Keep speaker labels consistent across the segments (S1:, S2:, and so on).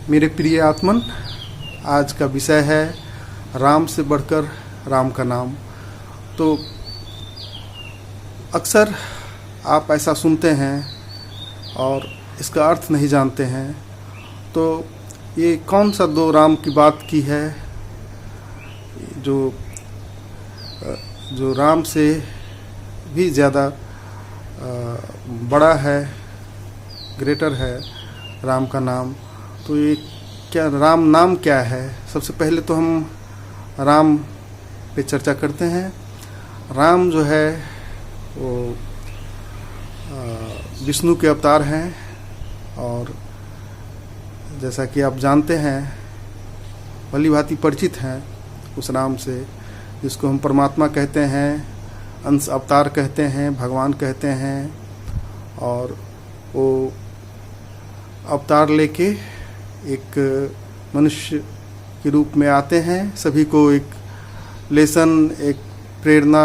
S1: मेरे प्रिय आत्मन, आज का विषय है राम से बढ़कर राम का नाम। तो अक्सर आप ऐसा सुनते हैं और इसका अर्थ नहीं जानते हैं। तो ये कौन सा दो राम की बात की है जो राम से भी ज़्यादा बड़ा है, ग्रेटर है राम का नाम। तो ये क्या राम नाम क्या है? सबसे पहले तो हम राम पे चर्चा करते हैं। राम जो है वो विष्णु के अवतार हैं और जैसा कि आप जानते हैं, भली भांति परिचित हैं उस राम से, जिसको हम परमात्मा कहते हैं, अंश अवतार कहते हैं, भगवान कहते हैं। और वो अवतार लेके एक मनुष्य के रूप में आते हैं, सभी को एक लेसन, एक प्रेरणा,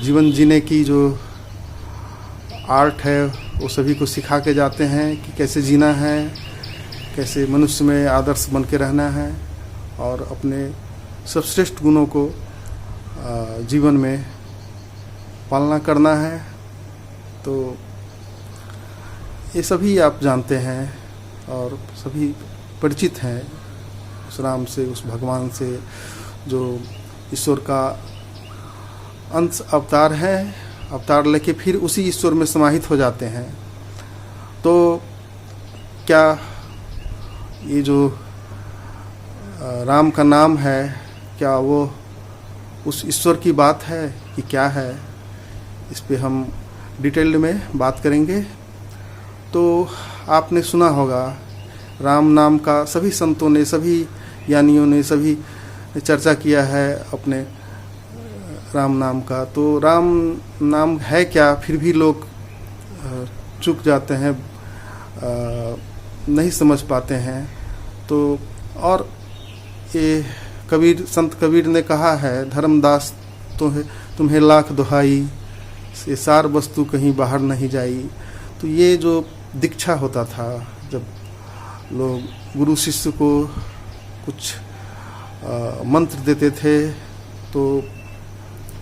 S1: जीवन जीने की जो आर्ट है वो सभी को सिखा के जाते हैं कि कैसे जीना है, कैसे मनुष्य में आदर्श बन के रहना है और अपने सर्वश्रेष्ठ गुणों को जीवन में पालना करना है। तो ये सभी आप जानते हैं और सभी परिचित हैं उस राम से, उस भगवान से जो ईश्वर का अंश अवतार है। अवतार लेके फिर उसी ईश्वर में समाहित हो जाते हैं। तो क्या ये जो राम का नाम है, क्या वो उस ईश्वर की बात है कि क्या है? इस पे हम डिटेल्ड में बात करेंगे। तो आपने सुना होगा राम नाम का, सभी संतों ने, सभी ज्ञानियों ने, सभी ने चर्चा किया है अपने राम नाम का। तो राम नाम है क्या? फिर भी लोग चूक जाते हैं, नहीं समझ पाते हैं। तो और ये संत कबीर ने कहा है, धर्मदास तुम्हें लाख दुहाई, ये सार वस्तु कहीं बाहर नहीं जाई। तो ये जो दीक्षा होता था, जब लोग गुरु शिष्य को कुछ मंत्र देते थे, तो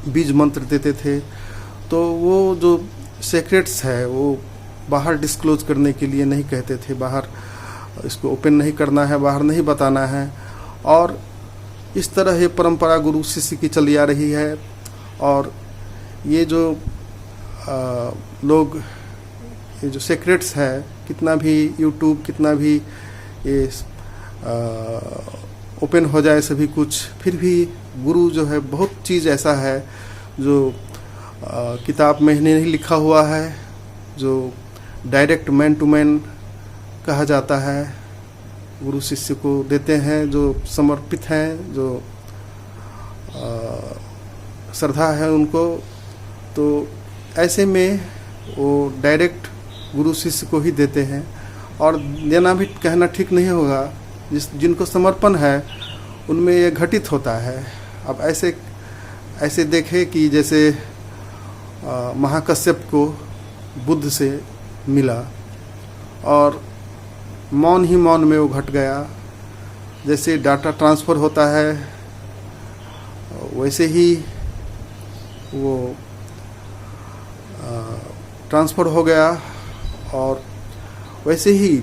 S1: बीज मंत्र देते थे, तो वो जो सीक्रेट्स है वो बाहर डिस्क्लोज करने के लिए नहीं कहते थे, बाहर इसको ओपन नहीं करना है, बाहर नहीं बताना है। और इस तरह ये परंपरा गुरु शिष्य की चली आ रही है। और ये जो लोग, ये जो सीक्रेट्स है, कितना भी यूट्यूब, कितना भी ये ओपन हो जाए सभी कुछ, फिर भी गुरु जो है, बहुत चीज़ ऐसा है जो किताब में नहीं लिखा हुआ है, जो डायरेक्ट मैन टू मैन कहा जाता है, गुरु शिष्य को देते हैं, जो समर्पित हैं, जो श्रद्धा है उनको। तो ऐसे में वो डायरेक्ट गुरु शिष्य को ही देते हैं। और देना भी कहना ठीक नहीं होगा, जिनको समर्पण है उनमें ये घटित होता है। अब ऐसे देखें कि जैसे महाकश्यप को बुद्ध से मिला और मौन ही मौन में वो घट गया। जैसे डाटा ट्रांसफ़र होता है वैसे ही वो ट्रांसफ़र हो गया। और वैसे ही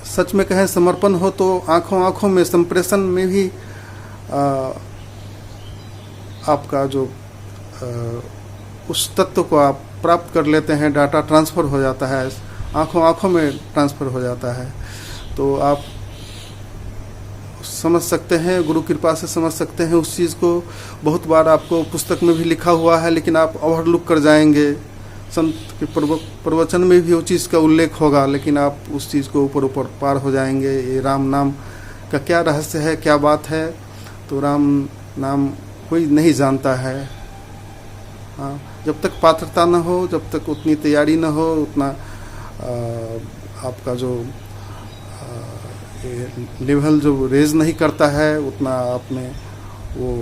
S1: सच में कहें, समर्पण हो तो आँखों आँखों में, संप्रेषण में भी आपका जो उस तत्व को आप प्राप्त कर लेते हैं, डाटा ट्रांसफ़र हो जाता है, आँखों आँखों में ट्रांसफ़र हो जाता है। तो आप समझ सकते हैं, गुरु कृपा से समझ सकते हैं उस चीज़ को। बहुत बार आपको पुस्तक में भी लिखा हुआ है, लेकिन आप ओवरलुक कर जाएंगे। संत के प्रवचन में भी वो चीज़ का उल्लेख होगा, लेकिन आप उस चीज़ को ऊपर पार हो जाएंगे। ये राम नाम का क्या रहस्य है, क्या बात है? तो राम नाम कोई नहीं जानता है। हाँ, जब तक पात्रता न हो, जब तक उतनी तैयारी न हो, उतना आपका जो लेवल जो रेज नहीं करता है, उतना आप में वो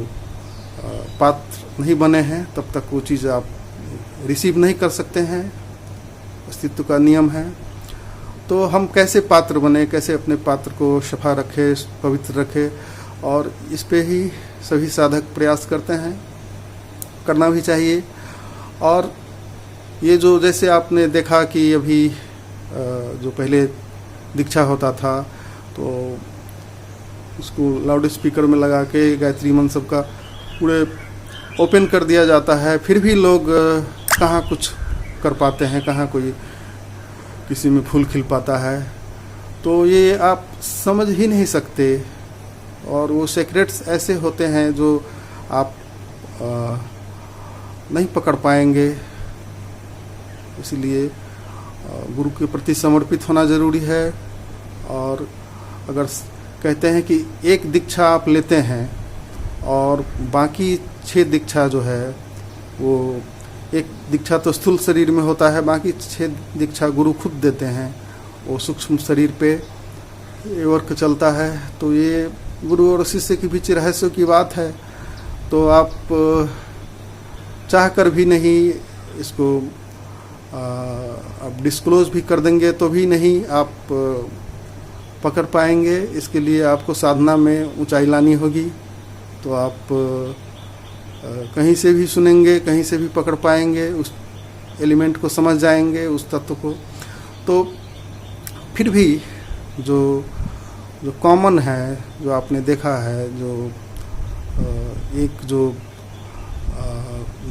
S1: पात्र नहीं बने हैं, तब तक वो चीज़ आप रिसीव नहीं कर सकते हैं। अस्तित्व का नियम है। तो तो हम कैसे पात्र बने, कैसे अपने पात्र को सफा रखें, पवित्र रखें, और इस पे ही सभी साधक प्रयास करते हैं, करना भी चाहिए। और ये जो जैसे आपने देखा कि अभी जो पहले दीक्षा होता था तो उसको लाउड स्पीकर में लगा के गायत्री मंत्र सबका पूरे ओपन कर दिया जाता है, फिर भी लोग कहाँ कुछ कर पाते हैं, कहाँ कोई किसी में फूल खिल पाता है। तो ये आप समझ ही नहीं सकते, और वो सीक्रेट्स ऐसे होते हैं जो आप नहीं पकड़ पाएंगे। इसलिए गुरु के प्रति समर्पित होना ज़रूरी है। और अगर कहते हैं कि एक दीक्षा आप लेते हैं और बाकी 6 दीक्षा जो है, वो एक दीक्षा तो स्थूल शरीर में होता है, बाकी 6 दीक्षा गुरु खुद देते हैं, वो सूक्ष्म शरीर पे ये वर्क चलता है। तो ये गुरु और शिष्य के बीच रहस्य की बात है। तो आप चाह कर भी नहीं इसको आप डिस्क्लोज भी कर देंगे तो भी नहीं आप पकड़ पाएंगे। इसके लिए आपको साधना में ऊंचाई लानी होगी। तो आप कहीं से भी सुनेंगे, कहीं से भी पकड़ पाएंगे, उस एलिमेंट को समझ जाएंगे, उस तत्व को। तो फिर भी जो कॉमन है, जो आपने देखा है, जो एक जो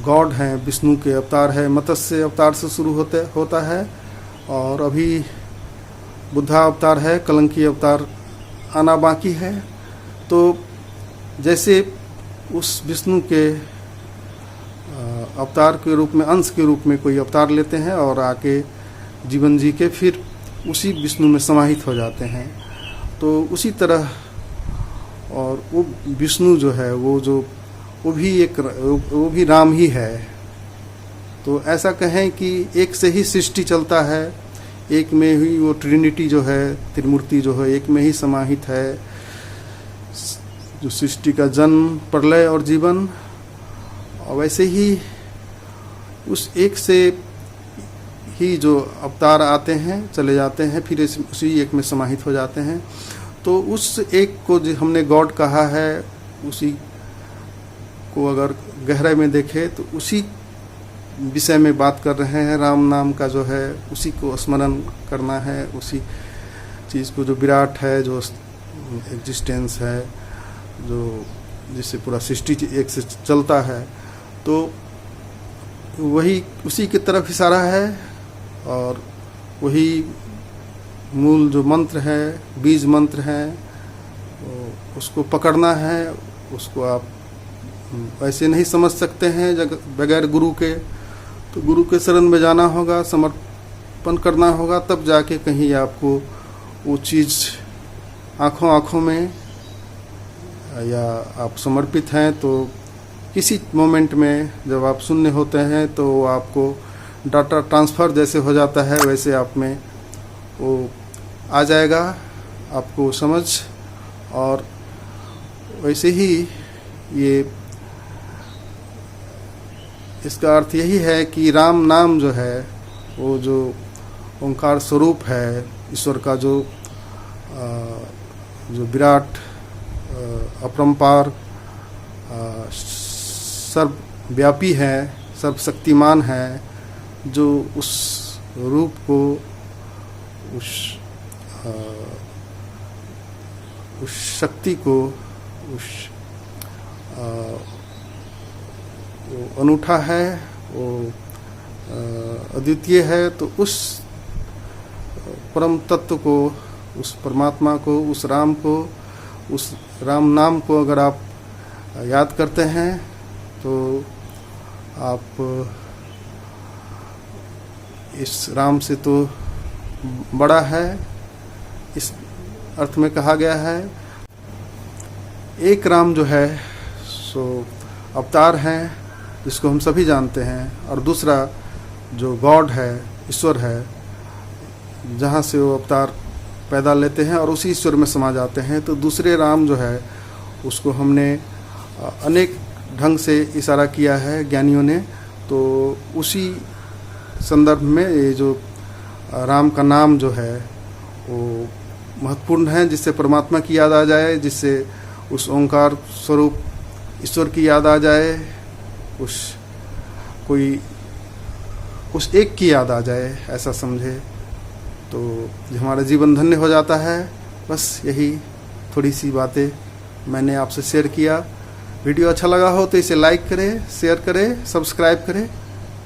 S1: गॉड है, विष्णु के अवतार है, मत्स्य अवतार से शुरू होता है, और अभी बुद्धा अवतार है, कलंकी अवतार आना बाकी है। तो जैसे उस विष्णु के अवतार के रूप में, अंश के रूप में कोई अवतार लेते हैं और आके जीवन जी के फिर उसी विष्णु में समाहित हो जाते हैं। तो उसी तरह, और वो विष्णु जो है वो भी राम ही है। तो ऐसा कहें कि एक से ही सृष्टि चलता है, एक में ही वो ट्रिनिटी जो है, त्रिमूर्ति जो है, एक में ही समाहित है, जो सृष्टि का जन्म, प्रलय और जीवन। और वैसे ही उस एक से ही जो अवतार आते हैं, चले जाते हैं, फिर उसी एक में समाहित हो जाते हैं। तो उस एक को जो हमने गॉड कहा है, उसी को अगर गहराई में देखें तो उसी विषय में बात कर रहे हैं। राम नाम का जो है, उसी को स्मरण करना है, उसी चीज़ को जो विराट है, जो एग्जिस्टेंस है, जो जिससे पूरा सृष्टि एक से चलता है। तो वही उसी की तरफ इशारा है, और वही मूल जो मंत्र है, बीज मंत्र है, तो उसको पकड़ना है। उसको आप ऐसे नहीं समझ सकते हैं बगैर गुरु के। तो गुरु के शरण में जाना होगा, समर्पण करना होगा, तब जाके कहीं आपको वो चीज़ आँखों में, या आप समर्पित हैं तो किसी मोमेंट में जब आप शून्य होते हैं तो आपको डाटा ट्रांसफ़र जैसे हो जाता है, वैसे आप में वो आ जाएगा, आपको समझ। और वैसे ही ये इसका अर्थ यही है कि राम नाम जो है, वो जो ओंकार स्वरूप है, ईश्वर का जो विराट, अपरंपार, सर्वव्यापी है, सर्वशक्तिमान है, जो उस रूप को, उस शक्ति को, वो अनूठा है, वो अद्वितीय है। तो उस परम तत्व को, उस परमात्मा को, उस राम को, उस राम नाम को अगर आप याद करते हैं तो आप इस राम से तो बड़ा है, इस अर्थ में कहा गया है। एक राम जो है सो अवतार है, जिसको हम सभी जानते हैं, और दूसरा जो गॉड है, ईश्वर है, जहाँ से वो अवतार पैदा लेते हैं और उसी ईश्वर में समा जाते हैं। तो दूसरे राम जो है, उसको हमने अनेक ढंग से इशारा किया है ज्ञानियों ने। तो उसी संदर्भ में ये जो राम का नाम जो है, वो महत्वपूर्ण हैं, जिससे परमात्मा की याद आ जाए, जिससे उस ओंकार स्वरूप ईश्वर की याद आ जाए, उस एक की याद आ जाए, ऐसा समझे तो हमारा जीवन धन्य हो जाता है। बस यही थोड़ी सी बातें मैंने आपसे शेयर किया। वीडियो अच्छा लगा हो तो इसे लाइक करें, शेयर करें, सब्सक्राइब करें।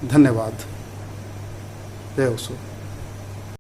S1: धन्यवाद। जय ओशो।